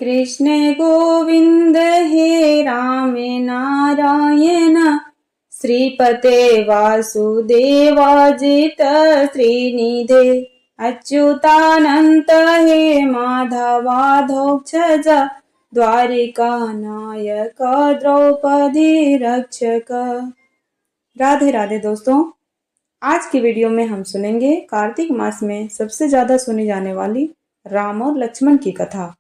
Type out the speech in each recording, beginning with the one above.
कृष्ण गोविंद हे राम नारायण श्रीपते वासुदेवाजित श्रीनिधे अच्युतानंत हे माधवाधोक्षज द्वारिका नायक द्रौपदी रक्षक। राधे राधे दोस्तों, आज की वीडियो में हम सुनेंगे कार्तिक मास में सबसे ज्यादा सुनी जाने वाली राम और लक्ष्मण की कथा।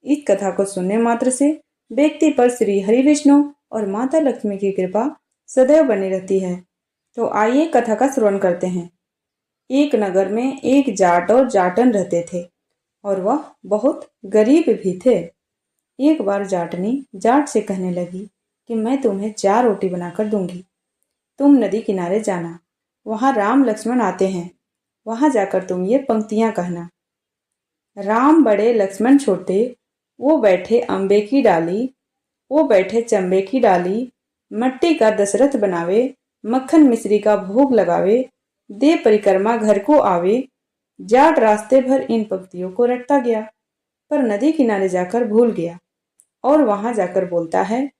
इस कथा को सुनने मात्र से व्यक्ति पर श्री हरि विष्णु और माता लक्ष्मी की कृपा सदैव बनी रहती है। तो आइए कथा का श्रवण करते हैं। एक नगर में एक जाट और जाटन रहते थे और वह बहुत गरीब भी थे। एक बार जाटनी जाट से कहने लगी कि मैं तुम्हें 4 रोटी बनाकर दूंगी, तुम नदी किनारे जाना, वहां राम लक्ष्मण आते हैं, वहां जाकर तुम ये पंक्तियां कहना। राम बड़े लक्ष्मण छोटे, वो बैठे अम्बे की डाली, वो बैठे चंबे की डाली, मट्टी का दशरथ बनावे, मक्खन मिश्री का भोग लगावे, दे परिक्रमा घर को आवे। जाट रास्ते भर इन पंक्तियों को रटता गया, पर नदी किनारे जाकर भूल गया और वहां जाकर बोलता है,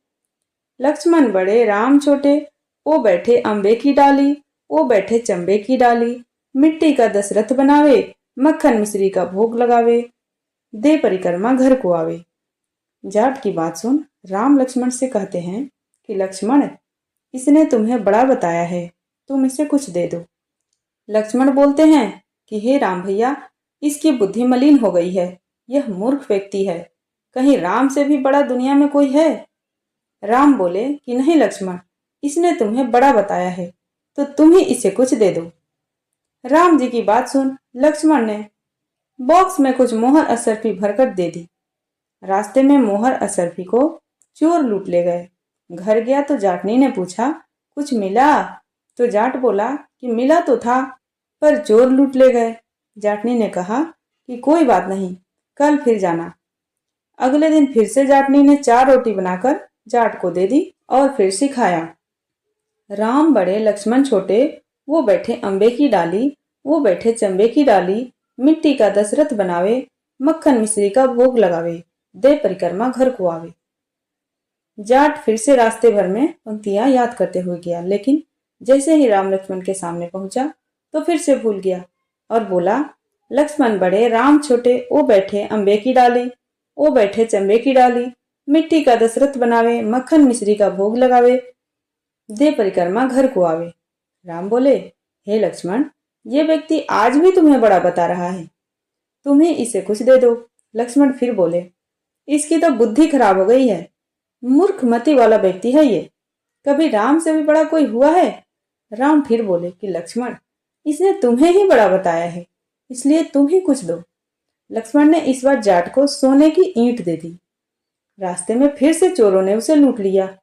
लक्ष्मण बड़े राम छोटे, वो बैठे अम्बे की डाली, वो बैठे चंबे की डाली, मिट्टी का दशरथ बनावे, मक्खन मिश्री का भोग लगावे, दे परिक्रमा घर को आवे। जाट की बात सुन राम लक्ष्मण से कहते हैं कि लक्ष्मण, इसने तुम्हें बड़ा बताया है, तुम इसे कुछ दे दो। लक्ष्मण बोलते हैं कि हे राम भैया, इसकी बुद्धि मलिन हो गई है, यह मूर्ख व्यक्ति है, कहीं राम से भी बड़ा दुनिया में कोई है? राम बोले कि नहीं लक्ष्मण, इसने तुम्हें बड़ा बताया है तो तुम ही इसे कुछ दे दो। राम जी की बात सुन लक्ष्मण ने बॉक्स में कुछ मोहर असरफी भरकर दे दी। रास्ते में मोहर असरफी को चोर लूट ले गए। घर गया तो जाटनी ने पूछा, कुछ मिला? तो जाट बोला कि मिला तो था, पर चोर लूट ले गए। जाटनी ने कहा कि कोई बात नहीं, कल फिर जाना। अगले दिन फिर से जाटनी ने 4 रोटी बनाकर जाट को दे दी और फिर सिखाया। राम बड़े लक्ष्मण छोटे, वो बैठे अम्बे की डाली, वो बैठे चंबे की डाली, मिट्टी का दशरथ बनावे, मक्खन मिश्री का भोग लगावे, दे परिक्रमा घर को आवे। जाट फिर से रास्ते भर में पंक्तियां याद करते हुए गया, लेकिन जैसे ही राम लक्ष्मण के सामने पहुंचा तो फिर से भूल गया और बोला, लक्ष्मण बड़े राम छोटे, वो बैठे अम्बे की डाली, वो बैठे चंबे की डाली, मिट्टी का दशरथ बनावे, मक्खन मिश्री का भोग लगावे, दे परिक्रमा घर को आवे। राम बोले, हे लक्ष्मण, ये व्यक्ति आज भी तुम्हें बड़ा बता रहा है, तुम्हें इसे कुछ दे दो। लक्ष्मण फिर बोले, इसकी तो बुद्धि खराब हो गई है, मूर्ख मति वाला व्यक्ति है ये, कभी राम से भी बड़ा कोई हुआ है? राम फिर बोले कि लक्ष्मण, इसने तुम्हें ही बड़ा बताया है, इसलिए तुम ही कुछ दो। लक्ष्मण ने इस बार जाट को सोने की ईंट दे दी। रास्ते में फिर से चोरों ने उसे लूट लिया।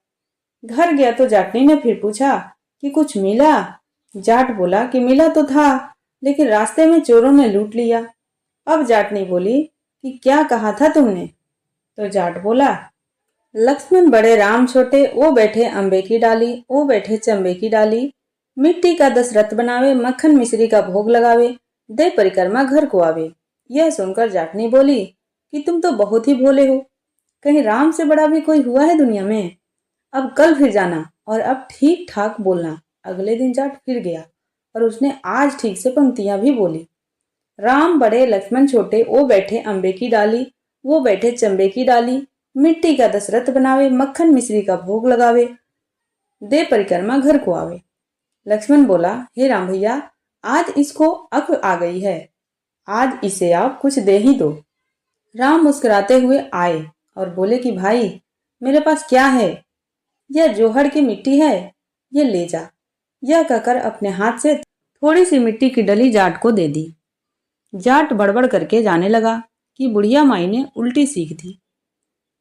घर गया तो जाटनी ने फिर पूछा कि कुछ मिला? जाट बोला कि मिला तो था, लेकिन रास्ते में चोरों ने लूट लिया। अब जाटनी बोली कि क्या कहा था तुमने? तो जाट बोला, लक्ष्मण बड़े राम छोटे, वो बैठे अम्बे की डाली, वो बैठे चंबे की डाली, मिट्टी का दशरथ बनावे, मक्खन मिश्री का भोग लगावे, दे परिक्रमा घर को आवे। यह सुनकर जाटनी बोली कि तुम तो बहुत ही भोले हो, कहीं राम से बड़ा भी कोई हुआ है दुनिया में? अब कल फिर जाना और अब ठीक ठाक बोलना। अगले दिन जाट फिर गया और उसने आज ठीक से पंक्तियां भी बोली। राम बड़े लक्ष्मण छोटे, वो बैठे अम्बे की डाली, वो बैठे चंबे की डाली, मिट्टी का दशरथ बनावे, मक्खन मिश्री का भोग लगावे, दे परिक्रमा घर को आवे। लक्ष्मण बोला, हे राम भैया, आज इसको अक्ल आ गई है, आज इसे आप कुछ दे ही दो। राम मुस्कुराते हुए आए और बोले कि भाई, मेरे पास क्या है? यह जोहड़ की मिट्टी है, ये ले जा। यह कहकर अपने हाथ से थोड़ी सी मिट्टी की डली जाट को दे दी। जाट बड़बड़ करके जाने लगा कि बुढ़िया माई ने उल्टी सीख दी,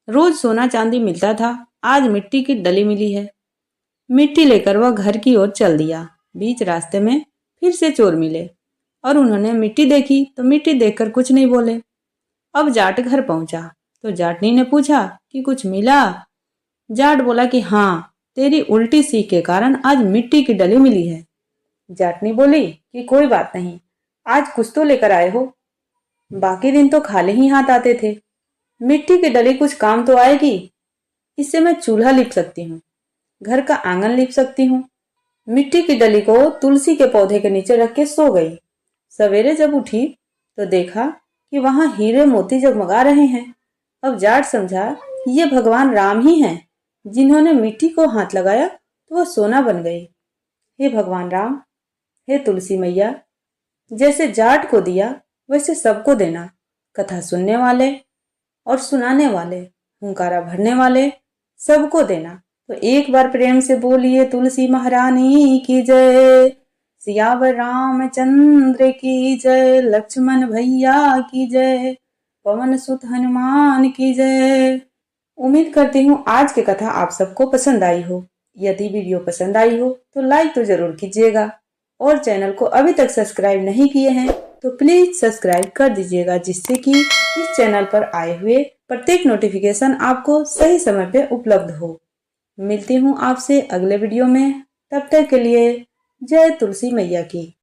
रोज सोना चांदी मिलता था, आज मिट्टी की डली मिली है। मिट्टी लेकर वह घर की ओर चल दिया। बीच रास्ते में फिर से चोर मिले और उन्होंने मिट्टी देखी तो मिट्टी देखकर कुछ नहीं बोले। अब जाट घर पहुंचा तो जाटनी ने पूछा कि कुछ मिला? जाट बोला कि हाँ, तेरी उल्टी सीख के कारण आज मिट्टी की डली मिली है। जाटनी बोली कि कोई बात नहीं, आज कुछ तो लेकर आए हो, बाकी दिन तो खाली ही हाथ आते थे। मिट्टी की डली कुछ काम तो आएगी। इससे मैं चूल्हा लीप सकती हूँ, घर का आंगन लीप सकती हूँ। मिट्टी की डली को तुलसी के पौधे के नीचे रख के सो गई। सवेरे जब उठी तो देखा कि वहां हीरे मोती जगमगा रहे हैं। अब जाट समझा ये भगवान राम ही हैं, जिन्होंने मिट्टी को हाथ लगाया तो वो सोना बन गई। हे भगवान राम, हे तुलसी मैया, जैसे जाट को दिया वैसे सबको देना। कथा सुनने वाले और सुनाने वाले, हुंकारा भरने वाले, सबको देना। तो एक बार प्रेम से बोलिए तुलसी महारानी की जय, सियावर रामचंद्र की जय, लक्ष्मण भैया की जय, पवन सुत हनुमान की जय। उम्मीद करती हूँ आज की कथा आप सबको पसंद आई हो। यदि वीडियो पसंद आई हो तो लाइक तो जरूर कीजिएगा और चैनल को अभी तक सब्सक्राइब नहीं किए हैं तो प्लीज सब्सक्राइब कर दीजिएगा, जिससे कि इस चैनल पर आए हुए प्रत्येक नोटिफिकेशन आपको सही समय पे उपलब्ध हो। मिलती हूँ आपसे अगले वीडियो में, तब तक के लिए जय तुलसी मैया की।